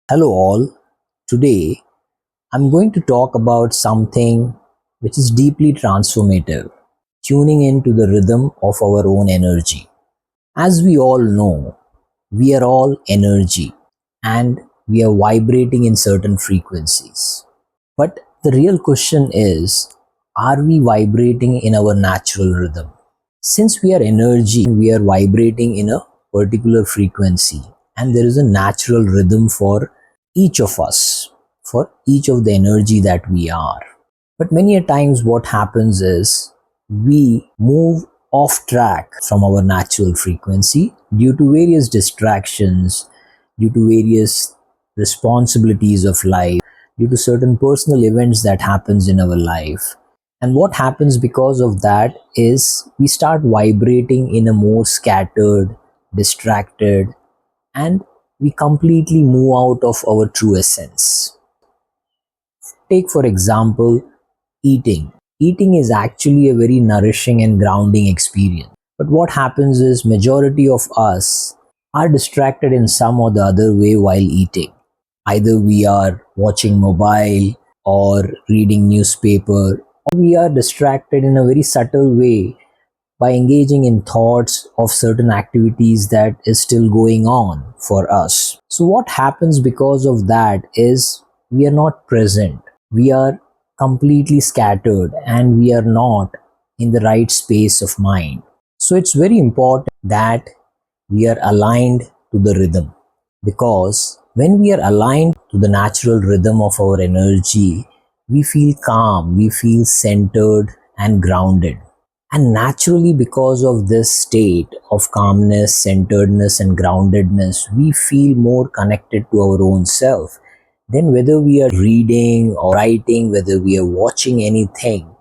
Hello, all. Today, I'm going to talk about something which is deeply transformative, tuning into the rhythm of our own energy. As we all know, we are all energy and we are vibrating in certain frequencies. But the real question is, are we vibrating in our natural rhythm? Since we are energy, we are vibrating in a particular frequency, and there is a natural rhythm for each of us, for each of the energy that we are. But many a times, what happens is we move off track from our natural frequency due to various distractions, due to various responsibilities of life, due to certain personal events that happens in our life. And what happens because of that is we start vibrating in a more scattered, distracted, and we completely move out of our true essence. Take for example, eating. Eating is actually a very nourishing and grounding experience. But what happens is majority of us are distracted in some or the other way while eating. Either we are watching mobile or reading newspaper, or we are distracted in a very subtle way by engaging in thoughts of certain activities that is still going on for us. So what happens because of that is we are not present. We are completely scattered and we are not in the right space of mind. So it's very important that we are aligned to the rhythm, because when we are aligned to the natural rhythm of our energy, we feel calm, we feel centered and grounded. And naturally, because of this state of calmness, centeredness, and groundedness, we feel more connected to our own self. Then, whether we are reading or writing, whether we are watching anything,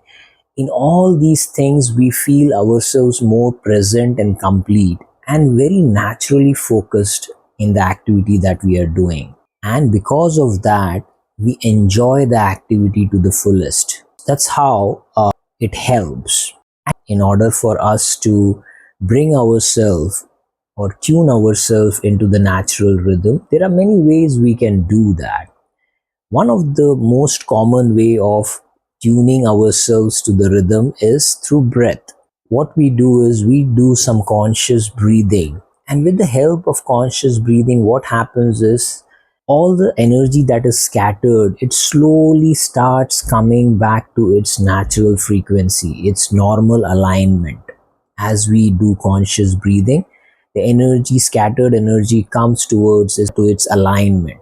in all these things, we feel ourselves more present and complete and very naturally focused in the activity that we are doing. And because of that, we enjoy the activity to the fullest. That's how it helps. In order for us to bring ourselves or tune ourselves into the natural rhythm, there are many ways we can do that. One of the most common way of tuning ourselves to the rhythm is through breath. What we do is we do some conscious breathing, and with the help of conscious breathing, what happens is all the energy that is scattered, it slowly starts coming back to its natural frequency, its normal alignment. As we do conscious breathing, the energy, scattered energy, comes towards to its alignment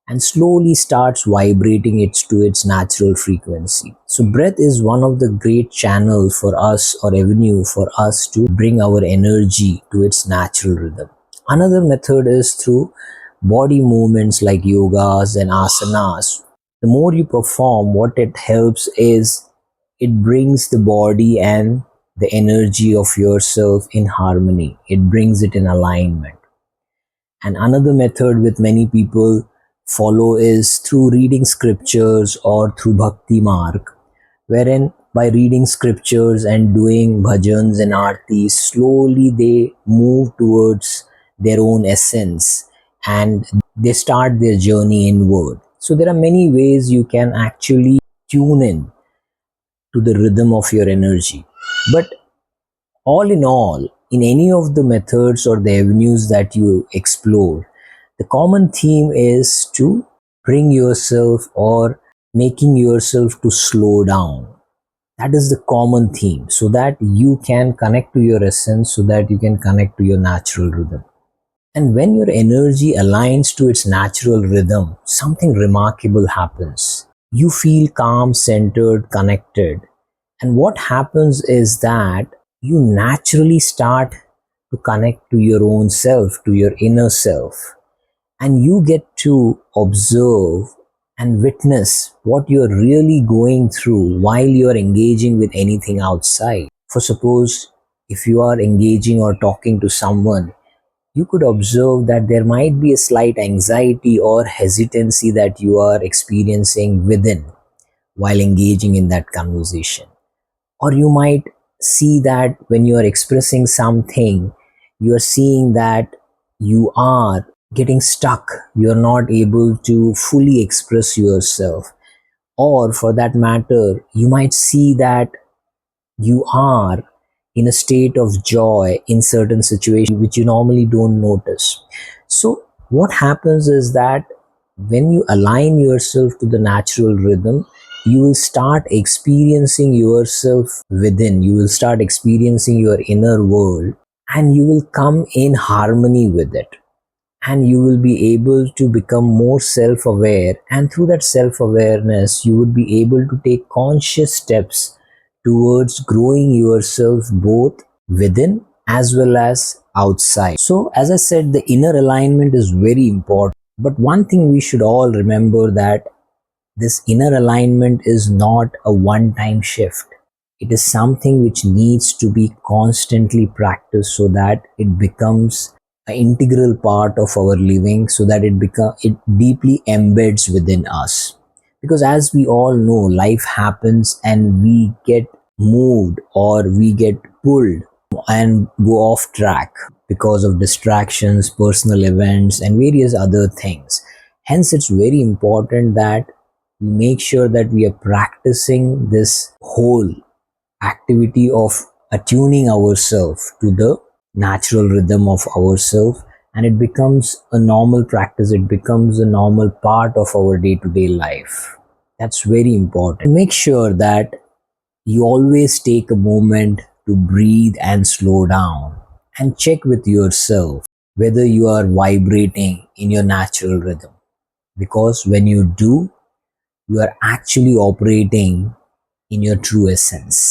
and slowly starts vibrating it to its natural frequency. So breath is one of the great channels for us, or avenue for us, to bring our energy to its natural rhythm. Another method is through body movements like yogas and asanas. The more you perform, what it helps is it brings the body and the energy of yourself in harmony. It brings it in alignment. And another method with many people follow is through reading scriptures or through bhakti marg, wherein by reading scriptures and doing bhajans and aartis, slowly they move towards their own essence and they start their journey inward. So there are many ways you can actually tune in to the rhythm of your energy. But all in all, in any of the methods or the avenues that you explore, the common theme is to bring yourself or making yourself to slow down. That is the common theme, so that you can connect to your essence, so that you can connect to your natural rhythm. And when your energy aligns to its natural rhythm, something remarkable happens. You feel calm, centered, connected. And what happens is that you naturally start to connect to your own self, to your inner self. And you get to observe and witness what you're really going through while you're engaging with anything outside. For suppose, if you are engaging or talking to someone, you could observe that there might be a slight anxiety or hesitancy that you are experiencing within while engaging in that conversation. Or you might see that when you are expressing something, you are seeing that you are getting stuck, you're not able to fully express yourself, or for that matter, you might see that you are in a state of joy in certain situations which you normally don't notice. So, what happens is that when you align yourself to the natural rhythm, you will start experiencing yourself within, you will start experiencing your inner world, and you will come in harmony with it, and you will be able to become more self-aware, and through that self-awareness you would be able to take conscious steps towards growing yourself both within as well as outside. So as I said, the inner alignment is very important, but one thing we should all remember, that this inner alignment is not a one time shift. It is something which needs to be constantly practiced so that it becomes an integral part of our living, so that it deeply embeds within us. Because as we all know, life happens and we get moved or we get pulled and go off track because of distractions, personal events, and various other things. Hence, it's very important that we make sure that we are practicing this whole activity of attuning ourselves to the natural rhythm of ourselves, and it becomes a normal practice, it becomes a normal part of our day-to-day life. That's very important. Make sure that you always take a moment to breathe and slow down and check with yourself whether you are vibrating in your natural rhythm, because when you do, you are actually operating in your true essence.